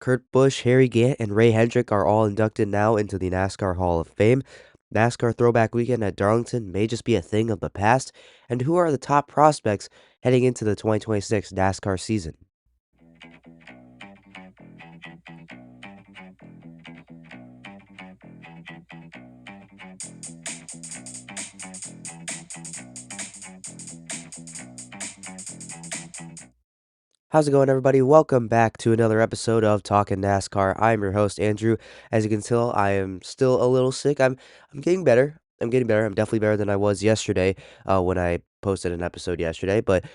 Kurt Busch, Harry Gant, and Ray Hendrick are all inducted now into the NASCAR Hall of Fame. NASCAR Throwback Weekend at Darlington may just be a thing of the past. And who are the top prospects heading into the 2026 NASCAR season? How's it going, everybody? Welcome back to another episode of Talkin NASCAR. I'm your host, Andrew. As you can tell, I am still a little sick. I'm getting better. I'm getting better. I'm definitely better than I was yesterday, when I posted an episode yesterday. But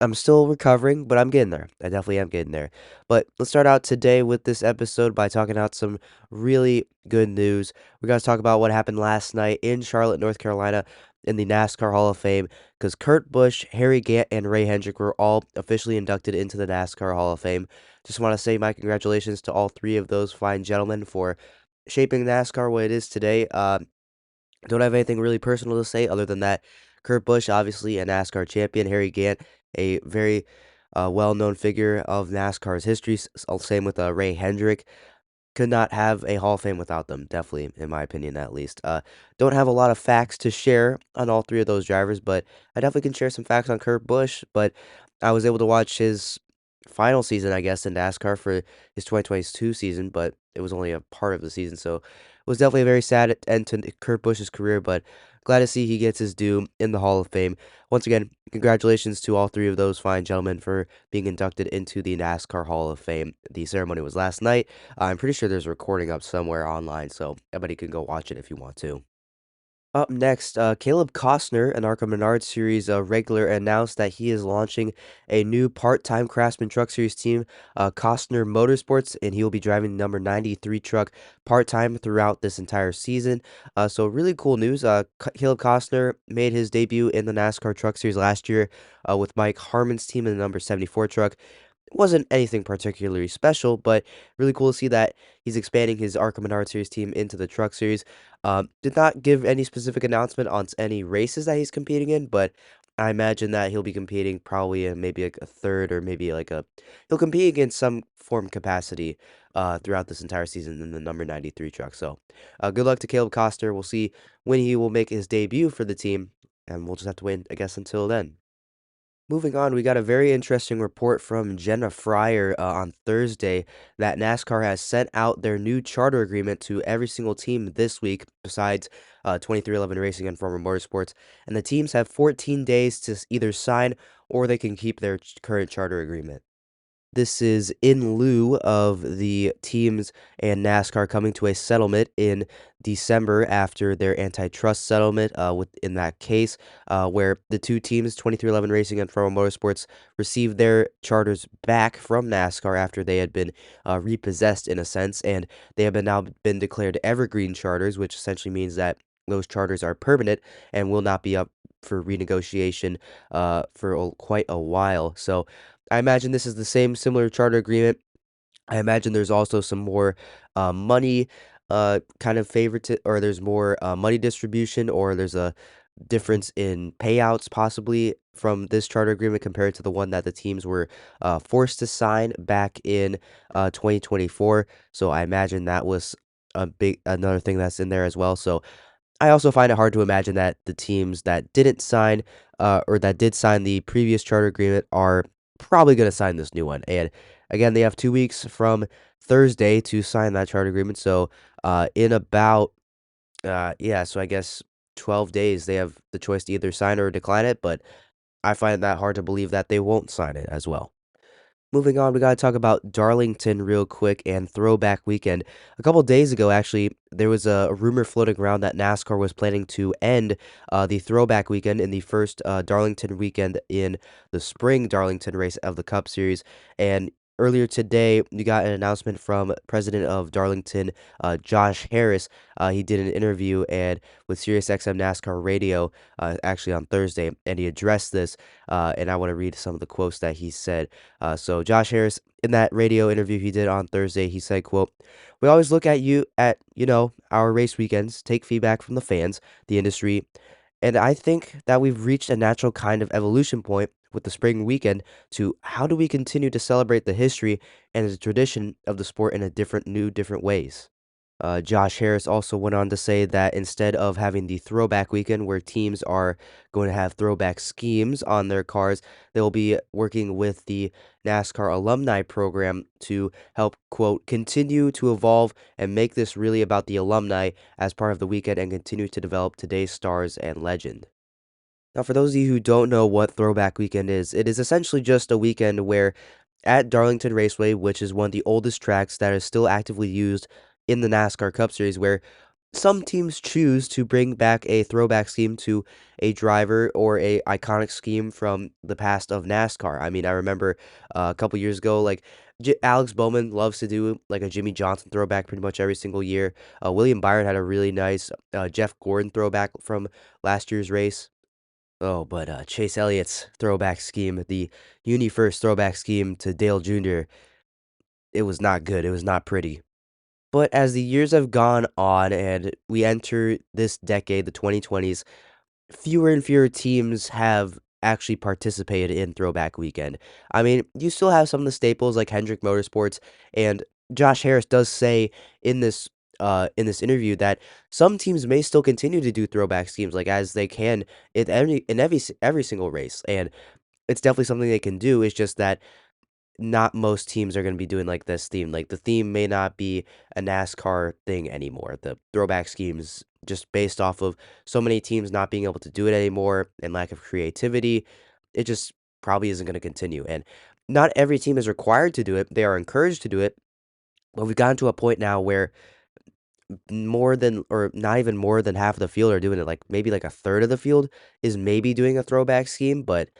I'm still recovering, but I'm getting there. I definitely am getting there. But let's start out today with this episode by talking about some really good news. We're going to talk about what happened last night in Charlotte, North Carolina, in the NASCAR Hall of Fame, because Kurt Busch, Harry Gant, and Ray Hendrick were all officially inducted into the NASCAR Hall of Fame. Just want to say my congratulations to all three of those fine gentlemen for shaping NASCAR what it is today. Don't have anything really personal to say other than that Kurt Busch, obviously a NASCAR champion, Harry Gant, a very well-known figure of NASCAR's history. Same with Ray Hendrick. Could not have a Hall of Fame without them, definitely, in my opinion, at least. Don't have a lot of facts to share on all three of those drivers, but I definitely can share some facts on Kurt Busch. But I was able to watch his final season, I guess, in NASCAR for his 2022 season, but it was only a part of the season, so it was definitely a very sad end to Kurt Busch's career, but glad to see he gets his due in the Hall of Fame. Once again, congratulations to all three of those fine gentlemen for being inducted into the NASCAR Hall of Fame. The ceremony was last night. I'm pretty sure there's a recording up somewhere online, so everybody can go watch it if you want to. Up next, Caleb Costner, an Arkham Menard Series regular, announced that he is launching a new part-time Craftsman Truck Series team, Costner Motorsports, and he will be driving the number 93 truck part-time throughout this entire season. So really cool news. Caleb Costner made his debut in the NASCAR Truck Series last year with Mike Harmon's team in the number 74 truck. It wasn't anything particularly special, but really cool to see that he's expanding his Arkham Menard Series team into the Truck Series. Did not give any specific announcement on any races that he's competing in, but I imagine that he'll be competing probably in maybe like a third or maybe like he'll compete against some form capacity throughout this entire season in the number 93 truck. So good luck to Caleb Coster. We'll see when he will make his debut for the team, and we'll just have to wait, I guess, until then. Moving on, we got a very interesting report from Jenna Fryer on Thursday that NASCAR has sent out their new charter agreement to every single team this week, besides 2311 Racing and Former Motorsports. And the teams have 14 days to either sign or they can keep their current charter agreement. This is in lieu of the teams and NASCAR coming to a settlement in December after their antitrust settlement in that case, where the two teams, 2311 Racing and Former Motorsports, received their charters back from NASCAR after they had been repossessed in a sense, and they have now been declared evergreen charters, which essentially means that those charters are permanent and will not be up for renegotiation for quite a while. So I imagine this is the same similar charter agreement. I imagine there's also some more money kind of favorite or there's more money distribution or there's a difference in payouts possibly from this charter agreement compared to the one that the teams were forced to sign back in 2024. So I imagine that was another thing that's in there as well. So I also find it hard to imagine that the teams that didn't sign, or that did sign the previous charter agreement are probably going to sign this new one. And again, they have 2 weeks from Thursday to sign that charter agreement. So, in about, yeah, so I guess 12 days, they have the choice to either sign or decline it. But I find that hard to believe that they won't sign it as well. Moving on, we got to talk about Darlington real quick and Throwback Weekend. A couple days ago, actually, there was a rumor floating around that NASCAR was planning to end the Throwback Weekend in the first Darlington weekend in the spring Darlington race of the Cup Series. And earlier today, we got an announcement from President of Darlington, Josh Harris. He did an interview and with SiriusXM NASCAR Radio, actually on Thursday, and he addressed this. And I want to read some of the quotes that he said. So Josh Harris, in that radio interview he did on Thursday, he said, quote, "We always look at our race weekends, take feedback from the fans, the industry, and I think that we've reached a natural kind of evolution point with the spring weekend to how do we continue to celebrate the history and the tradition of the sport in a different ways. Josh Harris also went on to say that instead of having the throwback weekend where teams are going to have throwback schemes on their cars, they'll be working with the NASCAR alumni program to help, quote, continue to evolve and make this really about the alumni as part of the weekend and continue to develop today's stars and legend. Now, for those of you who don't know what Throwback Weekend is, it is essentially just a weekend where at Darlington Raceway, which is one of the oldest tracks that is still actively used in the NASCAR Cup Series, where some teams choose to bring back a throwback scheme to a driver or a iconic scheme from the past of NASCAR. I mean, I remember a couple years ago, like Alex Bowman loves to do like a Jimmy Johnson throwback pretty much every single year. William Byron had a really nice Jeff Gordon throwback from last year's race. Oh, but Chase Elliott's throwback scheme, the Uni First throwback scheme to Dale Jr., it was not good. It was not pretty. But as the years have gone on and we enter this decade, the 2020s, fewer and fewer teams have actually participated in Throwback Weekend. I mean, you still have some of the staples like Hendrick Motorsports, and Josh Harris does say in this interview that some teams may still continue to do throwback schemes like as they can in every single race, and it's definitely something they can do. It's just that not most teams are going to be doing like this theme. Like the theme may not be a NASCAR thing anymore. The throwback schemes, just based off of so many teams not being able to do it anymore and lack of creativity, it just probably isn't going to continue. And not every team is required to do it. They are encouraged to do it. But we've gotten to a point now where more than, or not even more than half of the field are doing it. Like maybe like a third of the field is maybe doing a throwback scheme, but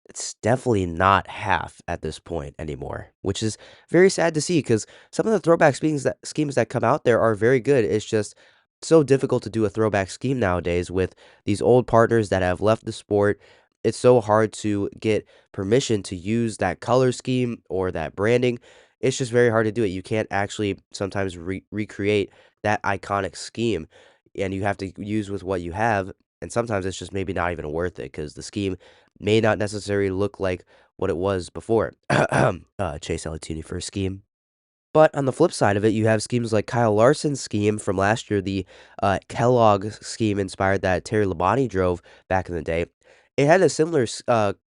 it's definitely not half at this point anymore, which is very sad to see because some of the throwback schemes that come out there are very good. It's just so difficult to do a throwback scheme nowadays with these old partners that have left the sport. It's so hard to get permission to use that color scheme or that branding. It's just very hard to do it. You can't actually sometimes recreate that iconic scheme, and you have to use with what you have. And sometimes it's just maybe not even worth it because the scheme may not necessarily look like what it was before. Chase Elliott first scheme. But on the flip side of it, you have schemes like Kyle Larson's scheme from last year, the Kellogg scheme inspired that Terry Labonte drove back in the day. It had a similar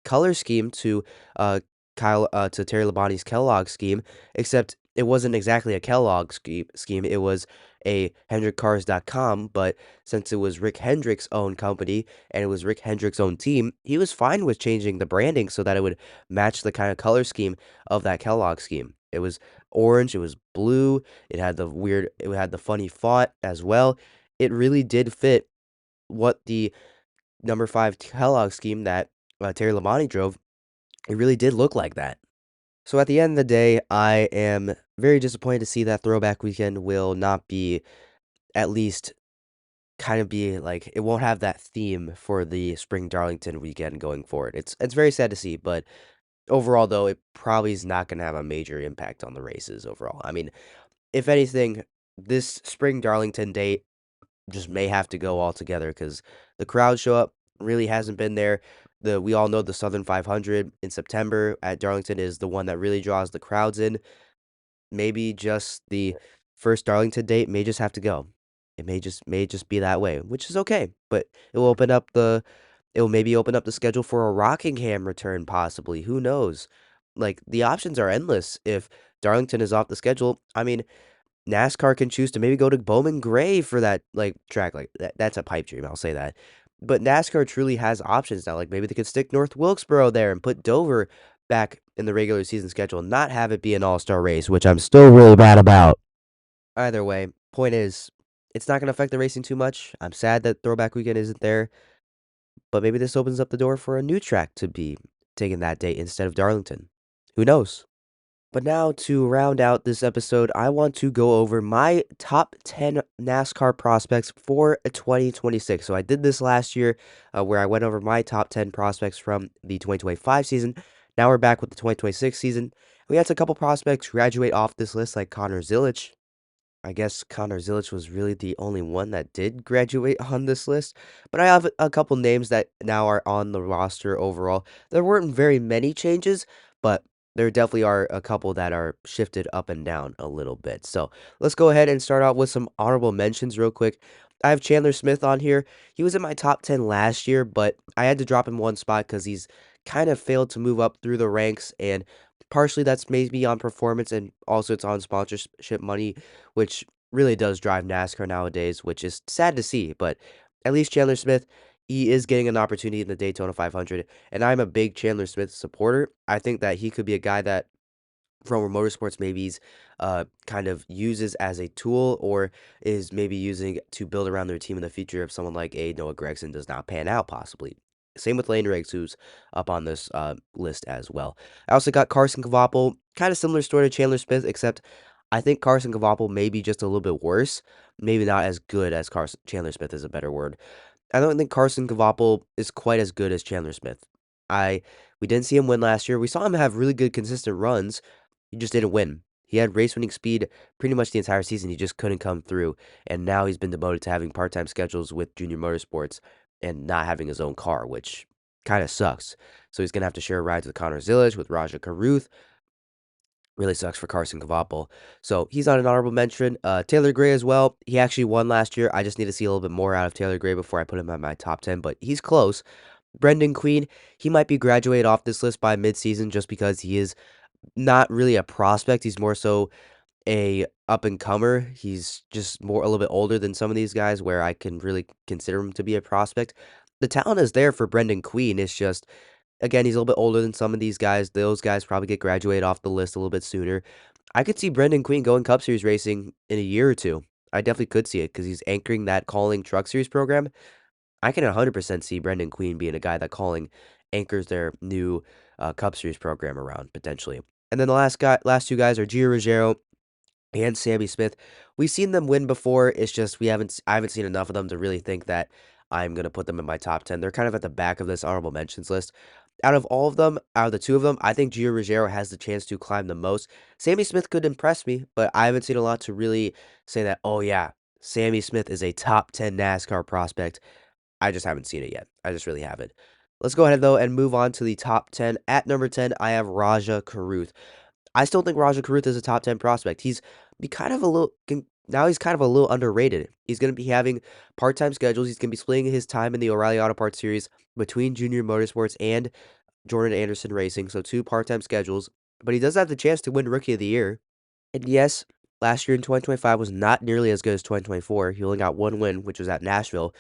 color scheme to to Terry Labonte's Kellogg scheme, except it wasn't exactly a Kellogg scheme. It was a HendrickCars.com, but since it was Rick Hendrick's own company and it was Rick Hendrick's own team, he was fine with changing the branding so that it would match the kind of color scheme of that Kellogg scheme. It was orange, it was blue, it had the funny font as well. It really did fit what the number 5 Kellogg scheme that Terry Labonte drove. It really did look like that. So at the end of the day, I am very disappointed to see that Throwback Weekend will not be, at least kind of be like, it won't have that theme for the Spring Darlington weekend going forward. It's very sad to see, but overall though, it probably is not going to have a major impact on the races overall. I mean, if anything, this Spring Darlington date just may have to go altogether because the crowd show up really hasn't been there. We all know the Southern 500 in September at Darlington is the one that really draws the crowds in. Maybe just the first Darlington date may just have to go. It may just be that way, which is okay. But it will maybe open up the schedule for a Rockingham return possibly. Who knows? Like the options are endless if Darlington is off the schedule. I mean, NASCAR can choose to maybe go to Bowman Gray for that like track. Like that's a pipe dream, I'll say that. But NASCAR truly has options now. Like maybe they could stick North Wilkesboro there and put Dover back in the regular season schedule and not have it be an all-star race, which I'm still really bad about. Either way, point is, it's not going to affect the racing too much. I'm sad that Throwback Weekend isn't there, but maybe this opens up the door for a new track to be taking that date instead of Darlington. Who knows? But now to round out this episode, I want to go over my top 10 NASCAR prospects for 2026. So I did this last year where I went over my top 10 prospects from the 2025 season. Now we're back with the 2026 season. We had a couple prospects graduate off this list like Connor Zilic. I guess Connor Zilic was really the only one that did graduate on this list, but I have a couple names that now are on the roster overall. There weren't very many changes, but there definitely are a couple that are shifted up and down a little bit. So let's go ahead and start out with some honorable mentions real quick. I have Chandler Smith on here. He was in my top 10 last year, but I had to drop him one spot because he's kind of failed to move up through the ranks, and partially that's maybe on performance and also it's on sponsorship money, which really does drive NASCAR nowadays, which is sad to see. But at least Chandler Smith, he is getting an opportunity in the Daytona 500, and I'm a big Chandler Smith supporter. I think that he could be a guy that from Motorsports maybe he's kind of uses as a tool or is maybe using to build around their team in the future if someone like a Noah Gragson does not pan out, possibly. Same with Lane Riggs, who's up on this list as well. I also got Carson Kvapil, kind of similar story to Chandler Smith, except I think Carson Kvapil may be just a little bit worse. Maybe not as good as Carson Chandler Smith is a better word. I don't think Carson Kvapil is quite as good as Chandler Smith. I We didn't see him win last year. We saw him have really good consistent runs. He just didn't win. He had race winning speed pretty much the entire season. He just couldn't come through. And now he's been demoted to having part-time schedules with Junior Motorsports and not having his own car, which kind of sucks. So he's gonna have to share rides with Connor Zilic, with Raja Caruth. Really sucks for Carson Kvapil. So he's on an honorable mention. Taylor Gray as well. He actually won last year. I just need to see a little bit more out of Taylor Gray before I put him on my top 10, but he's close. Brendan Queen, he might be graduated off this list by midseason just because he is not really a prospect. He's more so a up and comer. He's just more a little bit older than some of these guys where I can really consider him to be a prospect. The talent is there for Brendan Queen. It's just again, he's a little bit older than some of these guys. Those guys probably get graduated off the list a little bit sooner. I could see Brendan Queen going Cup Series racing in a year or two. I definitely could see it because he's anchoring that calling Truck Series program. I can 100% see Brendan Queen being a guy that calling anchors their new Cup Series program around potentially. And then the last two guys are Gio Ruggiero and Sammy Smith. We've seen them win before. It's just I haven't seen enough of them to really think that I'm gonna put them in my top 10. They're kind of at the back of this honorable mentions list. Out of all of them, out of the two of them, I think Gio Ruggiero has the chance to climb the most. Sammy Smith could impress me, but I haven't seen a lot to really say that, oh yeah, Sammy Smith is a top 10 NASCAR prospect. I just haven't seen it yet. I just really haven't. Let's go ahead though and move on to the top 10. At number 10, I have Raja Caruth. I still think Raja Caruth is a top 10 prospect. He's be kind of a little now he's kind of a little underrated. He's going to be having part-time schedules. He's going to be splitting his time in the O'Reilly Auto Parts Series between Junior Motorsports and Jordan Anderson Racing, so two part-time schedules. But he does have the chance to win Rookie of the Year. And yes, last year in 2025 was not nearly as good as 2024. He only got one win, which was at Nashville.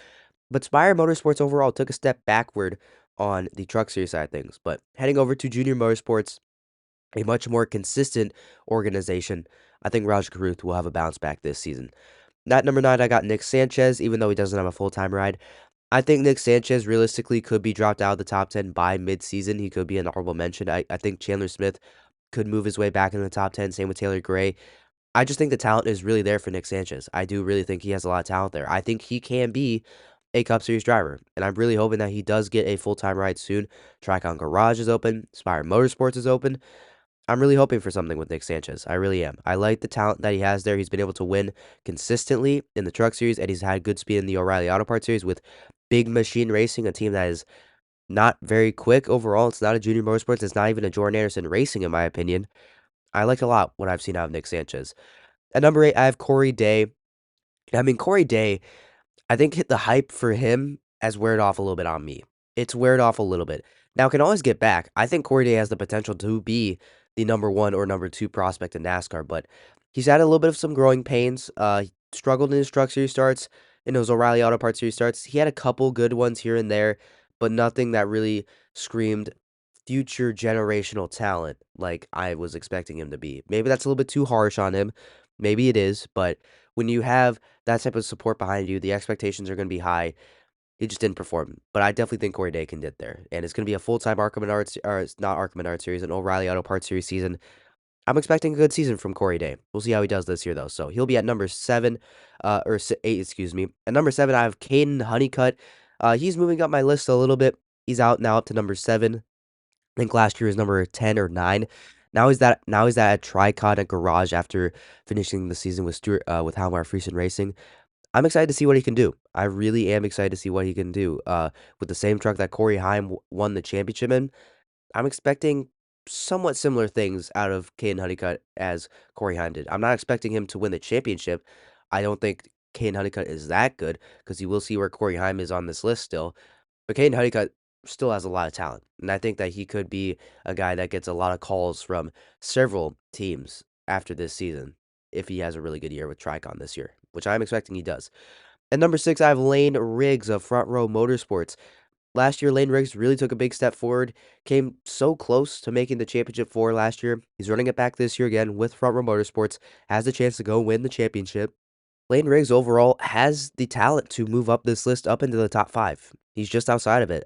But Spire Motorsports overall took a step backward on the Truck Series side of things. But heading over to Junior Motorsports, a much more consistent organization, I think Raj Caruth will have a bounce back this season. At number 9, I got Nick Sanchez, even though he doesn't have a full-time ride. I think Nick Sanchez realistically could be dropped out of the top 10 by midseason. He could be an honorable mention. I think Chandler Smith could move his way back in the top 10. Same with Taylor Gray. I just think the talent is really there for Nick Sanchez. I do really think he has a lot of talent there. I think he can be a Cup Series driver, and I'm really hoping that he does get a full-time ride soon. Tricon Garage is open. Spire Motorsports is open. I'm really hoping for something with Nick Sanchez. I really am. I like the talent that he has there. He's been able to win consistently in the Truck Series, and he's had good speed in the O'Reilly Auto Parts Series with Big Machine Racing, a team that is not very quick overall. It's not a Junior Motorsports. It's not even a Jordan Anderson Racing, in my opinion. I like a lot what I've seen out of Nick Sanchez. At number 8, I have Corey Day. I mean, Corey Day, I think the hype for him has weared off a little bit on me. It's weared off a little bit. Now, it can always get back. I think Corey Day has the potential to be the number 1 or number 2 prospect in NASCAR, but he's had a little bit of some growing pains. He struggled in his Truck Series starts, in those O'Reilly Auto Parts Series starts. He had a couple good ones here and there, but nothing that really screamed future generational talent like I was expecting him to be. Maybe that's a little bit too harsh on him. Maybe it is, but when you have that type of support behind you, the expectations are going to be high. He just didn't perform, but I definitely think Corey Day can get there, and it's going to be a full-time Arkham Menard, or it's not Arkham Menard series, an O'Reilly Auto Parts series season. I'm expecting a good season from Corey Day. We'll see how he does this year, though. So he'll be at number 7, or 8, excuse me. At number 7, I have Caden Honeycutt. He's moving up my list a little bit. He's out now up to number 7. I think last year was number 10 or 9. Now he's at a Tricon garage after finishing the season with Stuart with Halmar Friesen Racing. I'm excited to see what he can do. I really am excited to see what he can do. With the same truck that Corey Heim won the championship in, I'm expecting somewhat similar things out of Caden Honeycutt as Corey Heim did. I'm not expecting him to win the championship. I don't think Caden Honeycutt is that good because you will see where Corey Heim is on this list still. But Caden Honeycutt still has a lot of talent, and I think that he could be a guy that gets a lot of calls from several teams after this season if he has a really good year with Tricon this year, which I'm expecting he does. At number 6, I have Lane Riggs of Front Row Motorsports. Last year, Lane Riggs really took a big step forward, came so close to making the championship four last year. He's running it back this year again with Front Row Motorsports, has the chance to go win the championship. Lane Riggs overall has the talent to move up this list up into the top 5. He's just outside of it.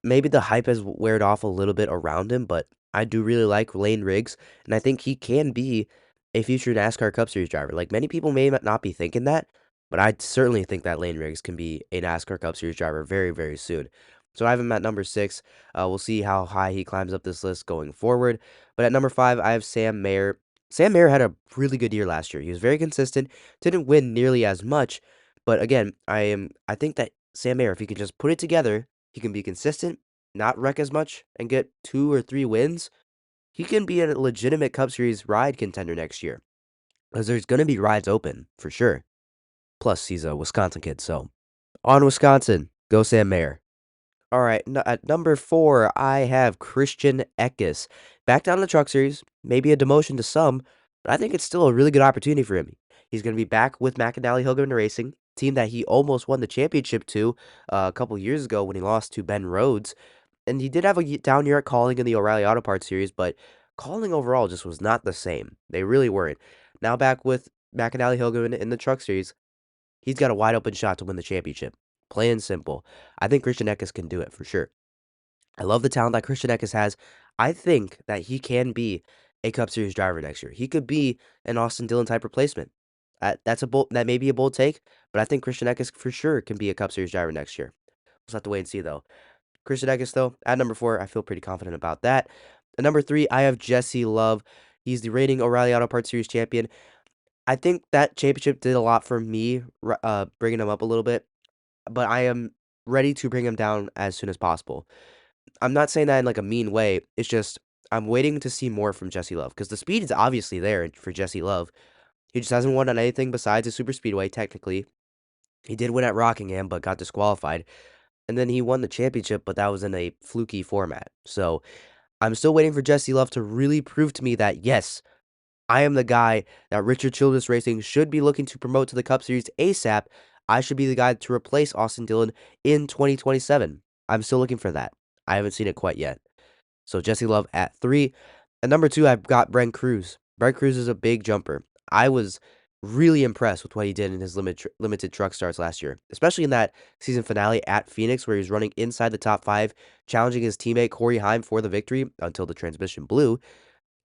Maybe the hype has weared off a little bit around him, but I do really like Lane Riggs, and I think he can be a future NASCAR Cup Series driver. Like, many people may not be thinking that, but I certainly think that Lane Riggs can be a NASCAR Cup Series driver very, very soon. So I have him at number 6. We'll see how high he climbs up this list going forward. But at number 5, I have Sam Mayer. Sam Mayer had a really good year last year. He was very consistent, didn't win nearly as much, but again, I think that Sam Mayer, if he can just put it together, he can be consistent, not wreck as much, and get 2 or 3 wins. He can be a legitimate Cup Series ride contender next year. Because there's going to be rides open, for sure. Plus, he's a Wisconsin kid, so on Wisconsin, go Sam Mayer. All right, at number 4, I have Christian Eckes. Back down in the Truck Series, maybe a demotion to some, but I think it's still a really good opportunity for him. He's going to be back with McAnally Hilgard Racing, team that he almost won the championship to a couple years ago when he lost to Ben Rhodes. And he did have a down year at calling in the O'Reilly Auto Parts Series, but calling overall just was not the same. They really weren't. Now back with McAnally Hilgard in the Truck Series, he's got a wide open shot to win the championship. Plain and simple. I think Christian Eckes can do it for sure. I love the talent that Christian Eckes has. I think that he can be a Cup Series driver next year. He could be an Austin Dillon type replacement. That may be a bold take, but I think Christian Eckes for sure can be a Cup Series driver next year. We'll have to wait and see though. Christian Eckes though, at number 4, I feel pretty confident about that. At number 3, I have Jesse Love. He's the reigning O'Reilly Auto Parts Series champion. I think that championship did a lot for me, bringing him up a little bit, but I am ready to bring him down as soon as possible. I'm not saying that in like a mean way. It's just I'm waiting to see more from Jesse Love because the speed is obviously there for Jesse Love. He just hasn't won on anything besides a super speedway. Technically, he did win at Rockingham, but got disqualified, and then he won the championship, but that was in a fluky format. So I'm still waiting for Jesse Love to really prove to me that yes, I am the guy that Richard Childress Racing should be looking to promote to the Cup Series ASAP. I should be the guy to replace Austin Dillon in 2027. I'm still looking for that. I haven't seen it quite yet. So Jesse Love at 3. At number 2, I've got Brent Cruz. Brent Cruz is a big jumper. I was really impressed with what he did in his limited truck starts last year, especially in that season finale at Phoenix where he was running inside the top 5, challenging his teammate Corey Heim for the victory until the transmission blew.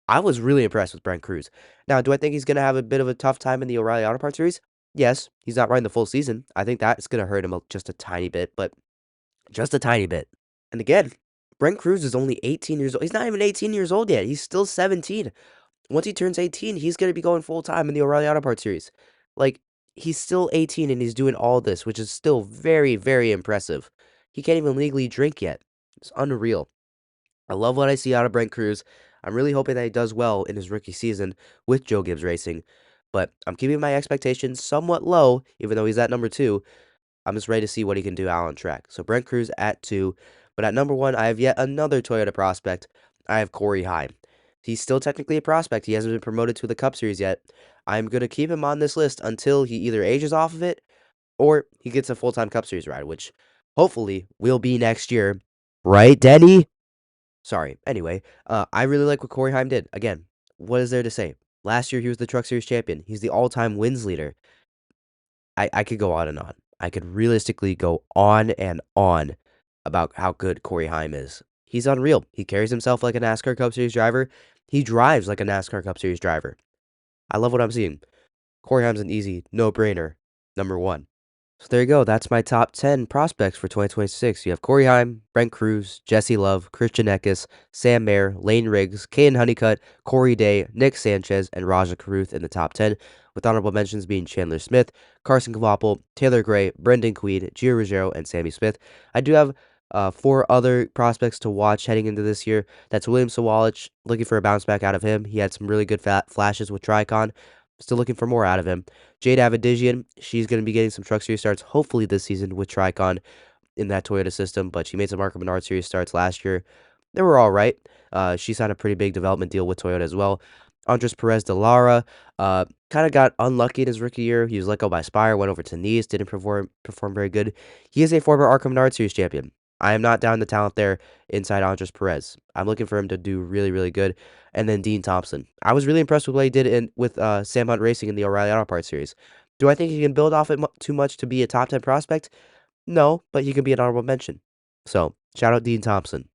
I was really impressed with Brent Cruz. Now, do I think he's going to have a bit of a tough time in the O'Reilly Auto Parts Series? Yes, he's not riding the full season. I think that's going to hurt him just a tiny bit, but just a tiny bit. And again, Brent Cruz is only 18 years old. He's not even 18 years old yet. He's still 17. Once he turns 18, he's going to be going full time in the O'Reilly Auto Parts Series. Like, he's still 18 and he's doing all this, which is still very, very impressive. He can't even legally drink yet. It's unreal. I love what I see out of Brent Cruz. I'm really hoping that he does well in his rookie season with Joe Gibbs Racing, but I'm keeping my expectations somewhat low, even though he's at number 2. I'm just ready to see what he can do out on track. So Brent Cruz at 2, but at number 1, I have yet another Toyota prospect. I have Corey Heim. He's still technically a prospect. He hasn't been promoted to the Cup Series yet. I'm going to keep him on this list until he either ages off of it or he gets a full-time Cup Series ride, which hopefully will be next year. Right, Denny? Sorry. Anyway, I really like what Corey Heim did. Again, what is there to say? Last year, he was the Truck Series champion. He's the all-time wins leader. I could go on and on. I could realistically go on and on about how good Corey Heim is. He's unreal. He carries himself like a NASCAR Cup Series driver. He drives like a NASCAR Cup Series driver. I love what I'm seeing. Corey Heim's an easy no-brainer. Number 1. So there you go. That's my top 10 prospects for 2026. You have Corey Heim, Brent Cruz, Jesse Love, Christian Eckes, Sam Mayer, Lane Riggs, Caden Honeycutt, Corey Day, Nick Sanchez, and Raja Caruth in the top 10, with honorable mentions being Chandler Smith, Carson Kvapil, Taylor Gray, Brendan Queed, Gio Ruggiero, and Sammy Smith. I do have four other prospects to watch heading into this year. That's William Sawalich, looking for a bounce back out of him. He had some really good flashes with Tricon. Still looking for more out of him. Jade Avedizian, she's going to be getting some Truck Series starts hopefully this season with Tricon in that Toyota system, but she made some ARCA Menard Series starts last year. They were all right. She signed a pretty big development deal with Toyota as well. Andres Perez de Lara kind of got unlucky in his rookie year. He was let go by Spire, went over to Nice, didn't perform very good. He is a former ARCA Menard Series champion. I am not down the talent there inside Andres Perez. I'm looking for him to do really, really good. And then Dean Thompson. I was really impressed with what he did with Sam Hunt Racing in the O'Reilly Auto Parts Series. Do I think he can build off it too much to be a top 10 prospect? No, but he can be an honorable mention. So, shout out Dean Thompson.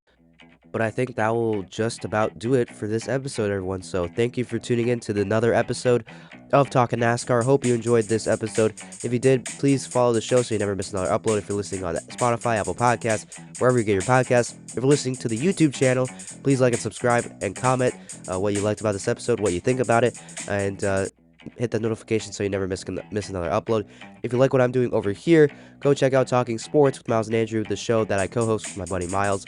But I think that will just about do it for this episode, everyone. So thank you for tuning in to another episode of Talkin NASCAR. Hope you enjoyed this episode. If you did, please follow the show so you never miss another upload. If you're listening on Spotify, Apple Podcasts, wherever you get your podcasts. If you're listening to the YouTube channel, please like and subscribe and comment what you liked about this episode, what you think about it, and hit the notification so you never miss another upload. If you like what I'm doing over here, go check out Talking Sports with Miles and Andrew, the show that I co-host with my buddy Miles.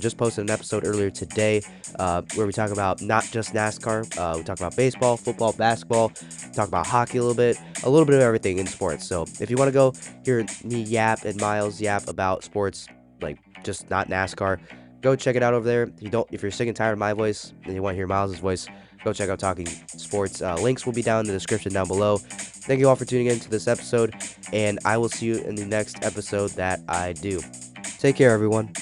Just posted an episode earlier today where we talk about not just NASCAR. We talk about baseball, football, basketball, talk about hockey a little bit of everything in sports. So if you want to go hear me yap and Miles yap about sports, like just not NASCAR, go check it out over there. If you're sick and tired of my voice and you want to hear Miles' voice, go check out Talking Sports. Links will be down in the description down below. Thank you all for tuning in to this episode, and I will see you in the next episode that I do. Take care, everyone.